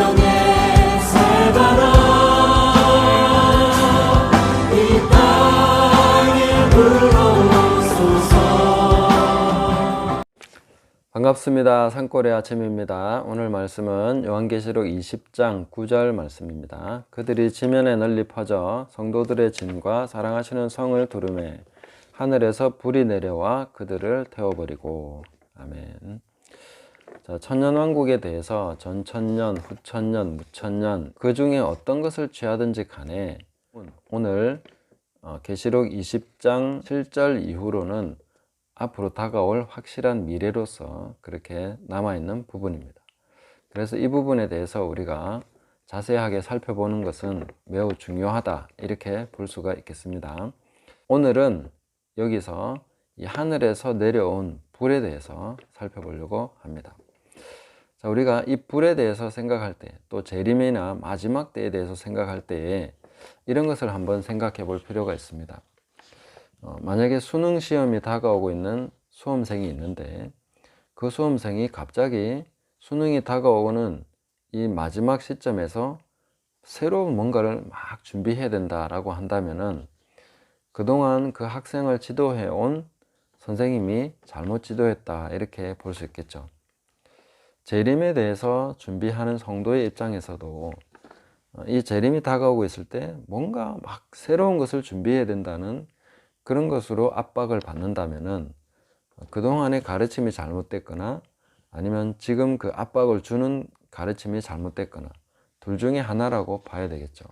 성령의 살바라 이 땅에 불어오소서. 반갑습니다. 산골의 아침입니다. 오늘 말씀은 요한계시록 20장 9절 말씀입니다. 그들이 지면에 널리 퍼져 성도들의 진과 사랑하시는 성을 두르매 하늘에서 불이 내려와 그들을 태워버리고. 아멘. 자, 천년왕국에 대해서 전천년, 후천년, 무천년 그 중에 어떤 것을 취하든지 간에 오늘 계시록 20장 7절 이후로는 앞으로 다가올 확실한 미래로서 그렇게 남아있는 부분입니다. 그래서 이 부분에 대해서 우리가 자세하게 살펴보는 것은 매우 중요하다, 이렇게 볼 수가 있겠습니다. 오늘은 여기서 이 하늘에서 내려온 불에 대해서 살펴보려고 합니다. 자, 우리가 이 불에 대해서 생각할 때, 또 재림이나 마지막 때에 대해서 생각할 때에 이런 것을 한번 생각해 볼 필요가 있습니다. 만약에 수능 시험이 다가오고 있는 수험생이 있는데 그 수험생이 갑자기 수능이 다가오는 이 마지막 시점에서 새로운 뭔가를 막 준비해야 된다라고 한다면은 그동안 그 학생을 지도해 온 선생님이 잘못 지도했다, 이렇게 볼 수 있겠죠. 재림에 대해서 준비하는 성도의 입장에서도 이 재림이 다가오고 있을 때 뭔가 막 새로운 것을 준비해야 된다는 그런 것으로 압박을 받는다면은 그동안의 가르침이 잘못됐거나 아니면 지금 그 압박을 주는 가르침이 잘못됐거나 둘 중에 하나라고 봐야 되겠죠.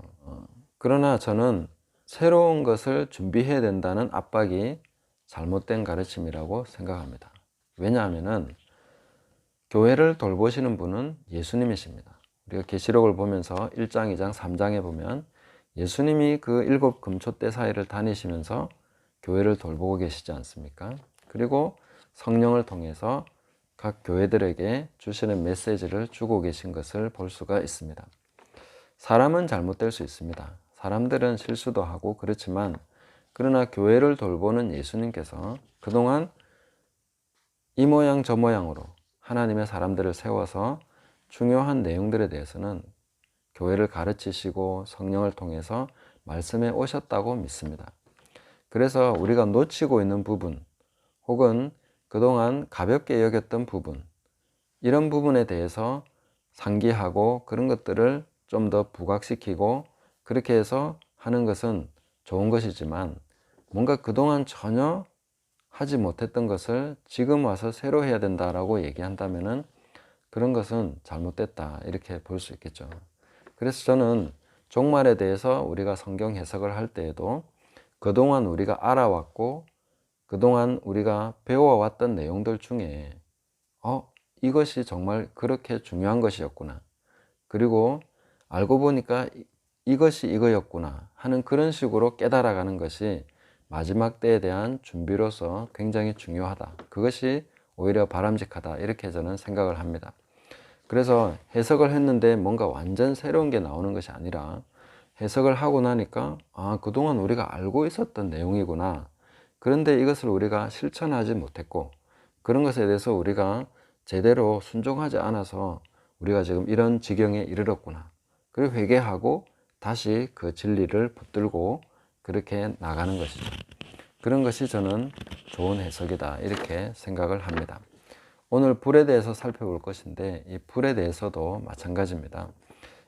그러나 저는 새로운 것을 준비해야 된다는 압박이 잘못된 가르침이라고 생각합니다. 왜냐하면은 교회를 돌보시는 분은 예수님이십니다. 우리가 계시록을 보면서 1장, 2장, 3장에 보면 예수님이 그 7 금초대 사이를 다니시면서 교회를 돌보고 계시지 않습니까? 그리고 성령을 통해서 각 교회들에게 주시는 메시지를 주고 계신 것을 볼 수가 있습니다. 사람은 잘못될 수 있습니다. 사람들은 실수도 하고 그렇지만, 그러나 교회를 돌보는 예수님께서 그동안 이 모양 저 모양으로 하나님의 사람들을 세워서 중요한 내용들에 대해서는 교회를 가르치시고 성령을 통해서 말씀해 오셨다고 믿습니다. 그래서 우리가 놓치고 있는 부분, 혹은 그동안 가볍게 여겼던 부분, 이런 부분에 대해서 상기하고 그런 것들을 좀 더 부각시키고 그렇게 해서 하는 것은 좋은 것이지만, 뭔가 그동안 전혀 하지 못했던 것을 지금 와서 새로 해야 된다라고 얘기한다면은 그런 것은 잘못됐다, 이렇게 볼 수 있겠죠. 그래서 저는 종말에 대해서 우리가 성경 해석을 할 때에도 그동안 우리가 알아왔고 그동안 우리가 배워왔던 내용들 중에 이것이 정말 그렇게 중요한 것이었구나, 그리고 알고 보니까 이것이 이거였구나 하는 그런 식으로 깨달아가는 것이 마지막 때에 대한 준비로서 굉장히 중요하다, 그것이 오히려 바람직하다, 이렇게 저는 생각을 합니다. 그래서 해석을 했는데 뭔가 완전 새로운 게 나오는 것이 아니라 해석을 하고 나니까 그동안 우리가 알고 있었던 내용이구나, 그런데 이것을 우리가 실천하지 못했고 그런 것에 대해서 우리가 제대로 순종하지 않아서 우리가 지금 이런 지경에 이르렀구나, 그리고 회개하고 다시 그 진리를 붙들고 그렇게 나가는 것이죠. 그런 것이 저는 좋은 해석이다, 이렇게 생각을 합니다. 오늘 불에 대해서 살펴볼 것인데 이 불에 대해서도 마찬가지입니다.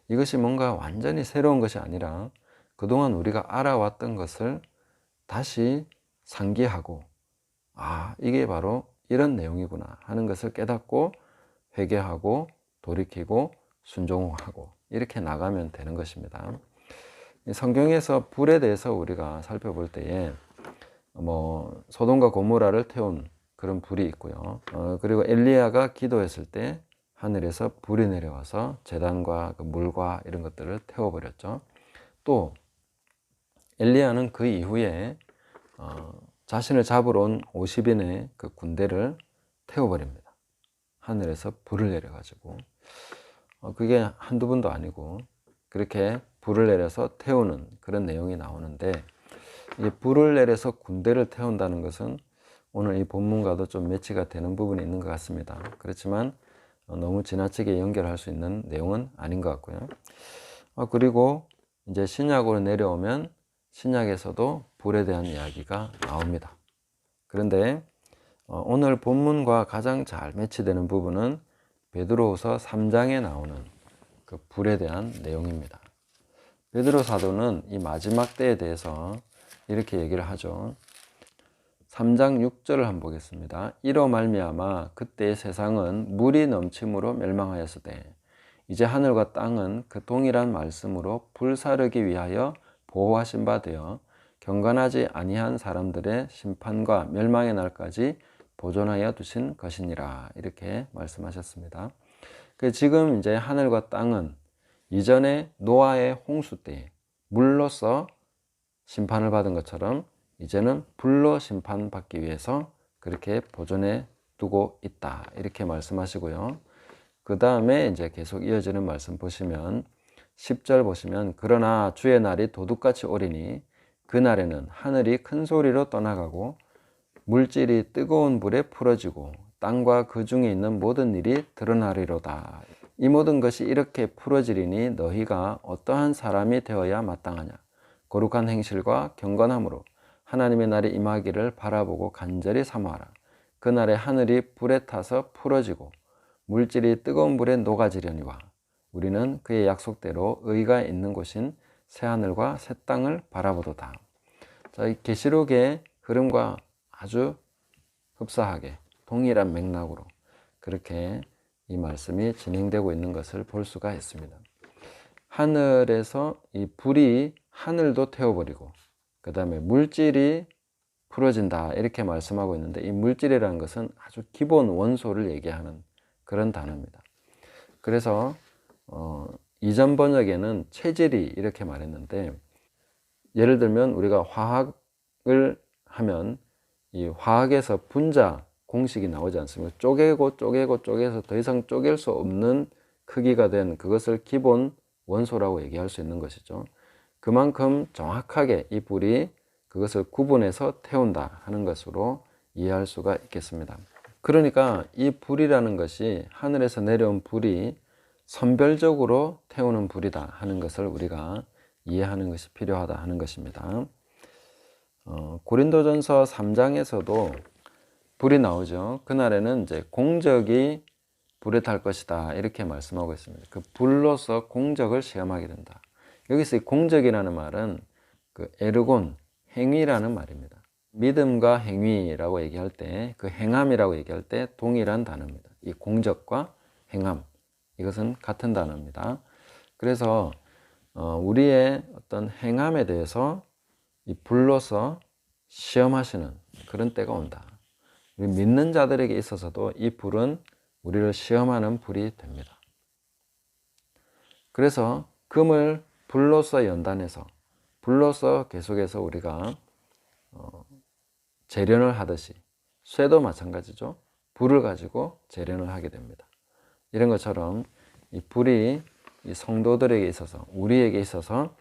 이것이 뭔가 완전히 새로운 것이 아니라 그동안 우리가 알아왔던 것을 다시 상기하고 이게 바로 이런 내용이구나 하는 것을 깨닫고 회개하고 돌이키고 순종하고 이렇게 나가면 되는 것입니다. 성경에서 불에 대해서 우리가 살펴볼 때에 소돔과 고모라를 태운 그런 불이 있고요. 그리고 엘리야가 기도했을 때 하늘에서 불이 내려와서 제단과 그 물과 이런 것들을 태워버렸죠. 또 엘리야는 그 이후에 자신을 잡으러 온 50인의 그 군대를 태워버립니다. 하늘에서 불을 내려가지고 그게 한두 번도 아니고 그렇게 불을 내려서 태우는 그런 내용이 나오는데, 이 불을 내려서 군대를 태운다는 것은 오늘 이 본문과도 좀 매치가 되는 부분이 있는 것 같습니다. 그렇지만 너무 지나치게 연결할 수 있는 내용은 아닌 것 같고요. 그리고 이제 신약으로 내려오면 신약에서도 불에 대한 이야기가 나옵니다. 그런데 오늘 본문과 가장 잘 매치되는 부분은 베드로후서 3장에 나오는 그 불에 대한 내용입니다. 베드로 사도는 이 마지막 때에 대해서 이렇게 얘기를 하죠. 3장 6절을 한번 보겠습니다. 이로 말미암아 그때의 세상은 물이 넘침으로 멸망하였으되 이제 하늘과 땅은 그 동일한 말씀으로 불사르기 위하여 보호하신 바 되어 경건하지 아니한 사람들의 심판과 멸망의 날까지 보존하여 두신 것이니라. 이렇게 말씀하셨습니다. 지금 이제 하늘과 땅은 이전에 노아의 홍수 때에 물로서 심판을 받은 것처럼 이제는 불로 심판받기 위해서 그렇게 보존해 두고 있다. 이렇게 말씀하시고요. 그 다음에 이제 계속 이어지는 말씀 보시면 10절 보시면 그러나 주의 날이 도둑같이 오리니 그날에는 하늘이 큰 소리로 떠나가고 물질이 뜨거운 불에 풀어지고 땅과 그 중에 있는 모든 일이 드러나리로다. 이 모든 것이 이렇게 풀어지리니 너희가 어떠한 사람이 되어야 마땅하냐. 거룩한 행실과 경건함으로 하나님의 날이 임하기를 바라보고 간절히 사모하라. 그날에 하늘이 불에 타서 풀어지고 물질이 뜨거운 불에 녹아지려니와 우리는 그의 약속대로 의가 있는 곳인 새하늘과 새 땅을 바라보도다. 자, 이 계시록의 흐름과 아주 흡사하게 동일한 맥락으로 그렇게 이 말씀이 진행되고 있는 것을 볼 수가 있습니다. 하늘에서 이 불이 하늘도 태워버리고 그 다음에 물질이 풀어진다 이렇게 말씀하고 있는데 이 물질이라는 것은 아주 기본 원소를 얘기하는 그런 단어입니다. 그래서 이전 번역에는 체질이 이렇게 말했는데 예를 들면 우리가 화학을 하면 이 화학에서 분자 공식이 나오지 않습니까? 쪼개고 쪼개서 더 이상 쪼갤 수 없는 크기가 된 그것을 기본 원소라고 얘기할 수 있는 것이죠. 그만큼 정확하게 이 불이 그것을 구분해서 태운다 하는 것으로 이해할 수가 있겠습니다. 그러니까 이 불이라는 것이 하늘에서 내려온 불이 선별적으로 태우는 불이다 하는 것을 우리가 이해하는 것이 필요하다 하는 것입니다. 고린도전서 3장에서도 불이 나오죠. 그날에는 이제 공적이 불에 탈 것이다 이렇게 말씀하고 있습니다. 그 불로서 공적을 시험하게 된다. 여기서 이 공적이라는 말은 그 에르곤, 행위라는 말입니다. 믿음과 행위라고 얘기할 때 그 행함이라고 얘기할 때 동일한 단어입니다. 이 공적과 행함 이것은 같은 단어입니다. 그래서 우리의 어떤 행함에 대해서 이 불로서 시험하시는 그런 때가 온다. 우리 믿는 자들에게 있어서도 이 불은 우리를 시험하는 불이 됩니다. 그래서 금을 불로서 연단해서 불로서 계속해서 우리가 재련을 하듯이 쇠도 마찬가지죠. 불을 가지고 재련을 하게 됩니다. 이런 것처럼 이 불이 이 성도들에게 있어서 우리에게 있어서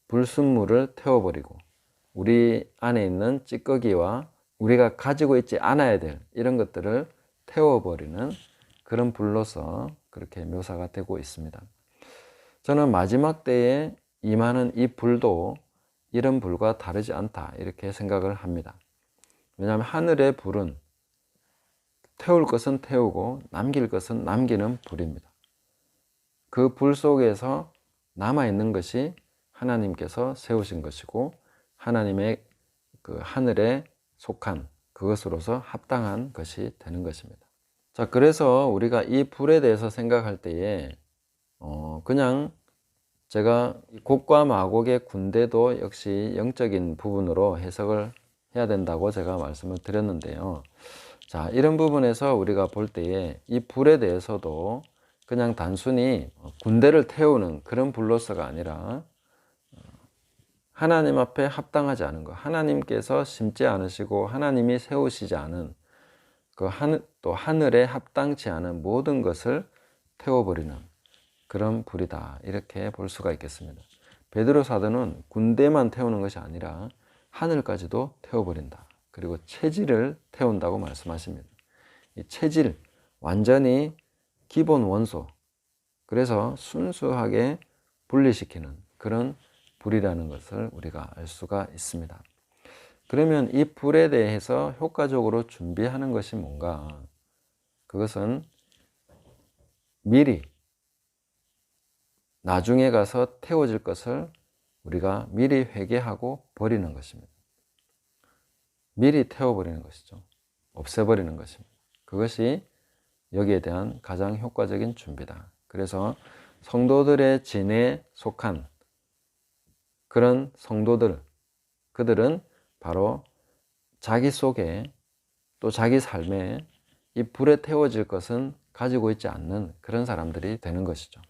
불순물을 태워버리고 우리 안에 있는 찌꺼기와 우리가 가지고 있지 않아야 될 이런 것들을 태워버리는 그런 불로서 그렇게 묘사가 되고 있습니다. 저는 마지막 때에 임하는 이 불도 이런 불과 다르지 않다 이렇게 생각을 합니다. 왜냐하면 하늘의 불은 태울 것은 태우고 남길 것은 남기는 불입니다. 그 불 속에서 남아있는 것이 하나님께서 세우신 것이고 하나님의 그 하늘에 속한 그것으로서 합당한 것이 되는 것입니다. 자, 그래서 우리가 이 불에 대해서 생각할 때에 그냥 제가 곡과 마곡의 군대도 역시 영적인 부분으로 해석을 해야 된다고 제가 말씀을 드렸는데요. 자, 이런 부분에서 우리가 볼 때에 이 불에 대해서도 그냥 단순히 군대를 태우는 그런 불로서가 아니라 하나님 앞에 합당하지 않은 것, 하나님께서 심지 않으시고 하나님이 세우시지 않은 또 하늘에 합당치 않은 모든 것을 태워버리는 그런 불이다 이렇게 볼 수가 있겠습니다. 베드로 사도는 군대만 태우는 것이 아니라 하늘까지도 태워버린다. 그리고 체질을 태운다고 말씀하십니다. 이 체질, 완전히 기본 원소, 그래서 순수하게 분리시키는 그런 불이라는 것을 우리가 알 수가 있습니다. 그러면 이 불에 대해서 효과적으로 준비하는 것이 뭔가? 그것은 미리 나중에 가서 태워질 것을 우리가 미리 회개하고 버리는 것입니다. 미리 태워버리는 것이죠. 없애버리는 것입니다. 그것이 여기에 대한 가장 효과적인 준비다. 그래서 성도들의 진에 속한 그런 성도들, 그들은 바로 자기 속에 또 자기 삶에 이 불에 태워질 것은 가지고 있지 않는 그런 사람들이 되는 것이죠.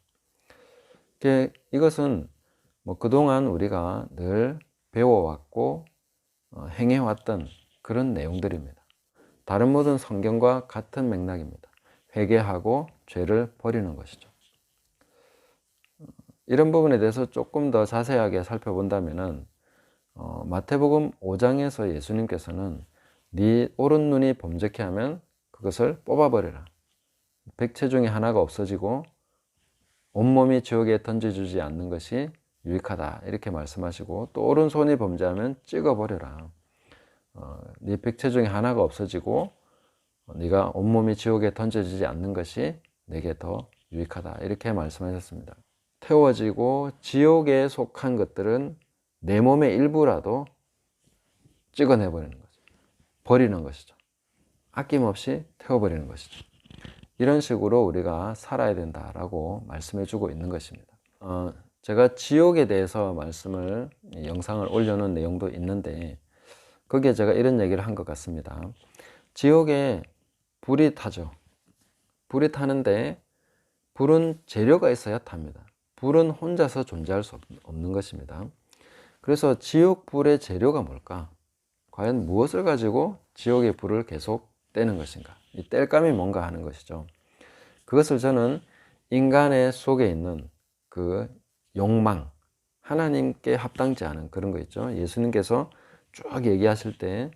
이것은 그동안 우리가 늘 배워왔고 행해왔던 그런 내용들입니다. 다른 모든 성경과 같은 맥락입니다. 회개하고 죄를 버리는 것이죠. 이런 부분에 대해서 조금 더 자세하게 살펴본다면은 마태복음 5장에서 예수님께서는 네 오른 눈이 범죄케 하면 그것을 뽑아버려라. 백체 중에 하나가 없어지고 온몸이 지옥에 던져주지 않는 것이 유익하다, 이렇게 말씀하시고, 또 오른손이 범죄하면 찍어버려라. 네 백체 중에 하나가 없어지고 네가 온몸이 지옥에 던져지지 않는 것이 내게 더 유익하다, 이렇게 말씀하셨습니다. 태워지고 지옥에 속한 것들은 내 몸의 일부라도 찍어내버리는 거죠. 버리는 것이죠. 아낌없이 태워버리는 것이죠. 이런 식으로 우리가 살아야 된다라고 말씀해 주고 있는 것입니다. 제가 지옥에 대해서 영상을 올려놓은 내용도 있는데, 거기에 제가 이런 얘기를 한 것 같습니다. 지옥에 불이 타죠. 불이 타는데 불은 재료가 있어야 탑니다. 불은 혼자서 존재할 수 없는 것입니다. 그래서 지옥 불의 재료가 뭘까? 과연 무엇을 가지고 지옥의 불을 계속 떼는 것인가? 이 뗄감이 뭔가 하는 것이죠. 그것을 저는 인간의 속에 있는 그 욕망, 하나님께 합당치 않은 그런 거 있죠. 예수님께서 쭉 얘기하실 때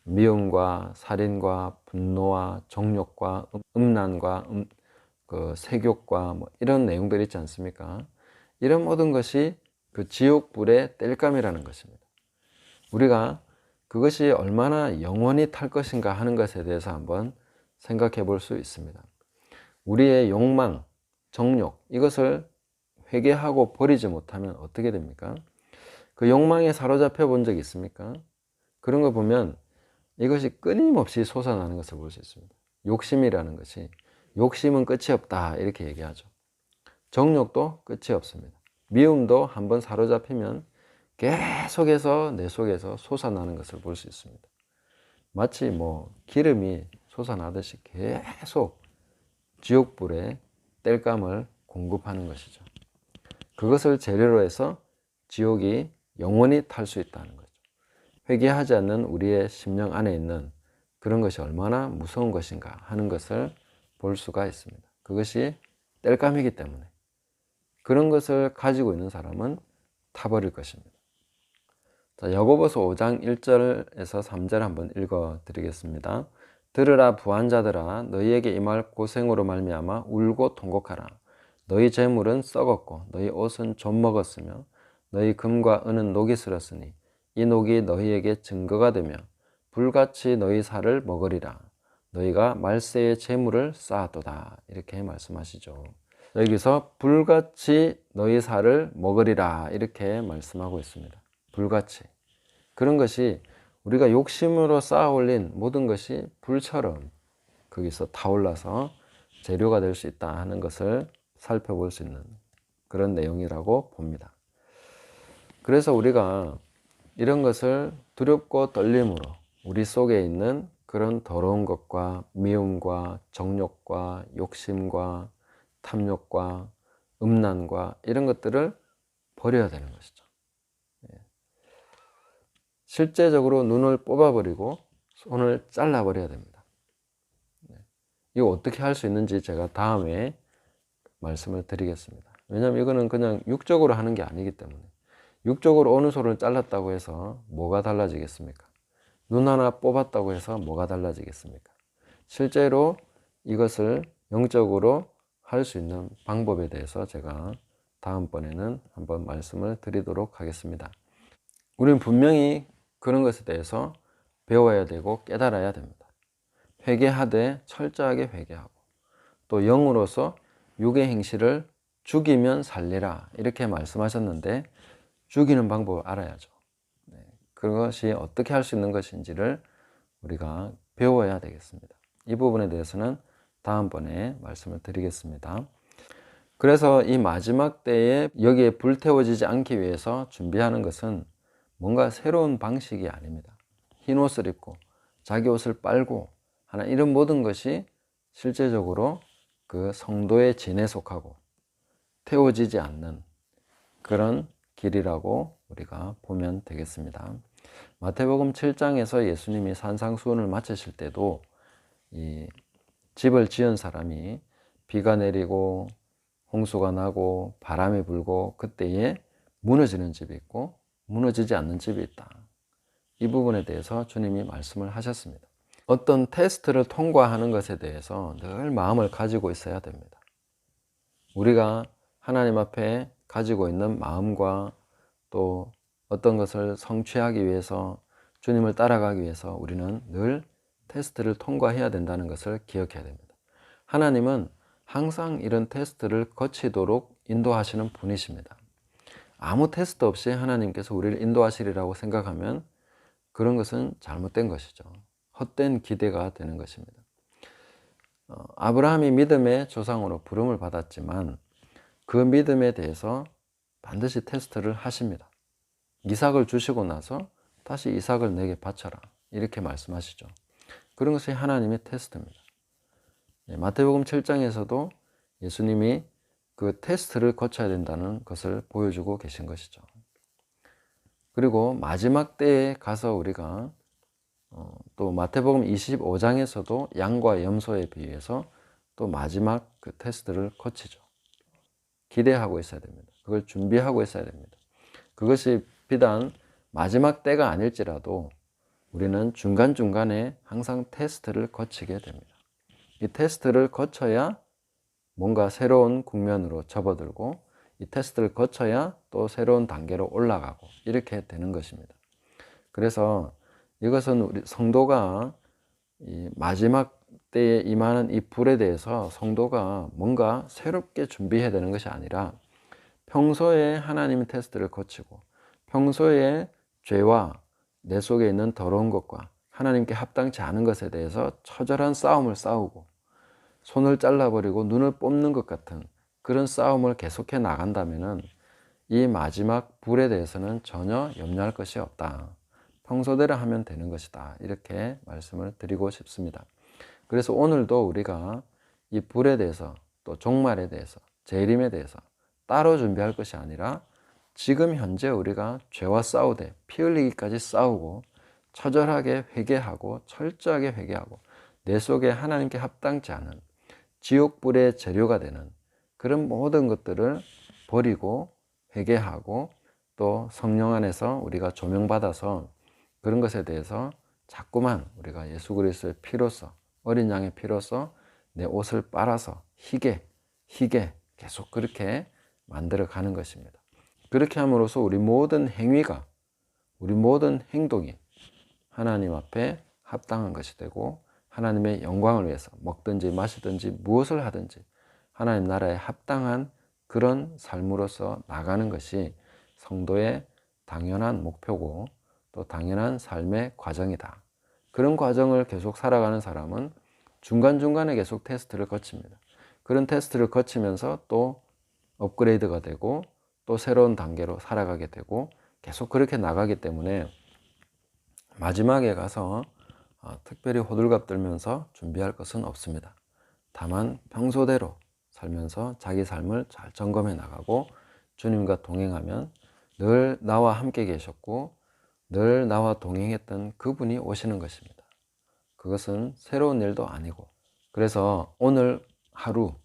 미움과 살인과 분노와 정욕과 음란과 그 색욕과 이런 내용들이 있지 않습니까? 이런 모든 것이 그 지옥불의 땔감이라는 것입니다. 우리가 그것이 얼마나 영원히 탈 것인가 하는 것에 대해서 한번 생각해 볼 수 있습니다. 우리의 욕망, 정욕, 이것을 회개하고 버리지 못하면 어떻게 됩니까? 그 욕망에 사로잡혀 본 적이 있습니까? 그런 거 보면 이것이 끊임없이 솟아나는 것을 볼 수 있습니다. 욕심이라는 것이, 욕심은 끝이 없다, 이렇게 얘기하죠. 정욕도 끝이 없습니다. 미움도 한번 사로잡히면 계속해서 내 속에서 솟아나는 것을 볼 수 있습니다. 마치 기름이 솟아나듯이 계속 지옥불에 땔감을 공급하는 것이죠. 그것을 재료로 해서 지옥이 영원히 탈 수 있다는 거죠. 회개하지 않는 우리의 심령 안에 있는 그런 것이 얼마나 무서운 것인가 하는 것을 볼 수가 있습니다. 그것이 땔감이기 때문에 그런 것을 가지고 있는 사람은 타버릴 것입니다. 자, 야고보서 5장 1절에서 3절 한번 읽어 드리겠습니다. 들으라 부한자들아, 너희에게 임할 고생으로 말미암아 울고 통곡하라. 너희 재물은 썩었고 너희 옷은 좀 먹었으며 너희 금과 은은 녹이 슬었으니 이 녹이 너희에게 증거가 되며 불같이 너희 살을 먹으리라. 너희가 말세의 재물을 쌓았도다. 이렇게 말씀하시죠. 여기서 불같이 너희 살을 먹으리라, 이렇게 말씀하고 있습니다. 불같이. 그런 것이 우리가 욕심으로 쌓아 올린 모든 것이 불처럼 거기서 타올라서 재료가 될 수 있다 하는 것을 살펴볼 수 있는 그런 내용이라고 봅니다. 그래서 우리가 이런 것을 두렵고 떨림으로 우리 속에 있는 그런 더러운 것과 미움과 정욕과 욕심과 탐욕과 음란과 이런 것들을 버려야 되는 것이죠. 실제적으로 눈을 뽑아버리고 손을 잘라버려야 됩니다. 이거 어떻게 할 수 있는지 제가 다음에 말씀을 드리겠습니다. 왜냐하면 이거는 그냥 육적으로 하는 게 아니기 때문에. 육적으로 어느 손을 잘랐다고 해서 뭐가 달라지겠습니까? 눈 하나 뽑았다고 해서 뭐가 달라지겠습니까? 실제로 이것을 영적으로 할 수 있는 방법에 대해서 제가 다음번에는 한번 말씀을 드리도록 하겠습니다. 우리는 분명히 그런 것에 대해서 배워야 되고 깨달아야 됩니다. 회개하되 철저하게 회개하고, 또 영으로서 육의 행실을 죽이면 살리라 이렇게 말씀하셨는데, 죽이는 방법을 알아야죠. 그것이 어떻게 할 수 있는 것인지를 우리가 배워야 되겠습니다. 이 부분에 대해서는 다음번에 말씀을 드리겠습니다. 그래서 이 마지막 때에 여기에 불태워지지 않기 위해서 준비하는 것은 뭔가 새로운 방식이 아닙니다. 흰 옷을 입고 자기 옷을 빨고 하는 이런 모든 것이 실제적으로 그 성도의 진에 속하고 태워지지 않는 그런 길이라고 우리가 보면 되겠습니다. 마태복음 7장에서 예수님이 산상수훈을 마치실 때도 이 집을 지은 사람이 비가 내리고 홍수가 나고 바람이 불고 그때에 무너지는 집이 있고 무너지지 않는 집이 있다. 이 부분에 대해서 주님이 말씀을 하셨습니다. 어떤 테스트를 통과하는 것에 대해서 늘 마음을 가지고 있어야 됩니다. 우리가 하나님 앞에 가지고 있는 마음과 또 어떤 것을 성취하기 위해서, 주님을 따라가기 위해서 우리는 늘 테스트를 통과해야 된다는 것을 기억해야 됩니다. 하나님은 항상 이런 테스트를 거치도록 인도하시는 분이십니다. 아무 테스트 없이 하나님께서 우리를 인도하시리라고 생각하면 그런 것은 잘못된 것이죠. 헛된 기대가 되는 것입니다. 아브라함이 믿음의 조상으로 부름을 받았지만 그 믿음에 대해서 반드시 테스트를 하십니다. 이삭을 주시고 나서 다시 이삭을 내게 바쳐라 이렇게 말씀하시죠. 그런 것이 하나님의 테스트입니다. 마태복음 7장에서도 예수님이 그 테스트를 거쳐야 된다는 것을 보여주고 계신 것이죠. 그리고 마지막 때에 가서 우리가 또 마태복음 25장에서도 양과 염소에 비해서 또 마지막 그 테스트를 거치죠. 기대하고 있어야 됩니다. 그걸 준비하고 있어야 됩니다. 그것이 비단 마지막 때가 아닐지라도 우리는 중간중간에 항상 테스트를 거치게 됩니다. 이 테스트를 거쳐야 뭔가 새로운 국면으로 접어들고, 이 테스트를 거쳐야 또 새로운 단계로 올라가고 이렇게 되는 것입니다. 그래서 이것은 우리 성도가 이 마지막 때에 임하는 이 불에 대해서 성도가 뭔가 새롭게 준비해야 되는 것이 아니라 평소에 하나님의 테스트를 거치고 평소에 죄와 내 속에 있는 더러운 것과 하나님께 합당치 않은 것에 대해서 처절한 싸움을 싸우고 손을 잘라버리고 눈을 뽑는 것 같은 그런 싸움을 계속해 나간다면 이 마지막 불에 대해서는 전혀 염려할 것이 없다. 평소대로 하면 되는 것이다. 이렇게 말씀을 드리고 싶습니다. 그래서 오늘도 우리가 이 불에 대해서 또 종말에 대해서 재림에 대해서 따로 준비할 것이 아니라 지금 현재 우리가 죄와 싸우되 피 흘리기까지 싸우고 처절하게 회개하고 철저하게 회개하고 내 속에 하나님께 합당치 않은 지옥불의 재료가 되는 그런 모든 것들을 버리고 회개하고 또 성령 안에서 우리가 조명받아서 그런 것에 대해서 자꾸만 우리가 예수 그리스도의 피로서 어린 양의 피로서 내 옷을 빨아서 희게 계속 그렇게 만들어 가는 것입니다. 그렇게 함으로써 우리 모든 행위가 우리 모든 행동이 하나님 앞에 합당한 것이 되고 하나님의 영광을 위해서 먹든지 마시든지 무엇을 하든지 하나님 나라에 합당한 그런 삶으로서 나가는 것이 성도의 당연한 목표고 또 당연한 삶의 과정이다. 그런 과정을 계속 살아가는 사람은 중간중간에 계속 테스트를 거칩니다. 그런 테스트를 거치면서 또 업그레이드가 되고 또 새로운 단계로 살아가게 되고 계속 그렇게 나가기 때문에 마지막에 가서 특별히 호들갑 떨면서 준비할 것은 없습니다. 다만 평소대로 살면서 자기 삶을 잘 점검해 나가고 주님과 동행하면 늘 나와 함께 계셨고 늘 나와 동행했던 그분이 오시는 것입니다. 그것은 새로운 일도 아니고, 그래서 오늘 하루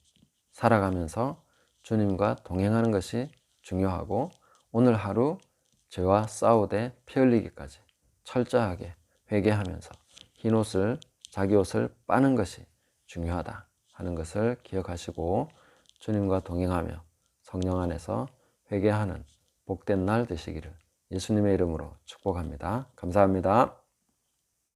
살아가면서 주님과 동행하는 것이 중요하고 오늘 하루 죄와 싸우되 피 흘리기까지 철저하게 회개하면서 흰옷을 자기 옷을 빠는 것이 중요하다 하는 것을 기억하시고 주님과 동행하며 성령 안에서 회개하는 복된 날 되시기를 예수님의 이름으로 축복합니다. 감사합니다.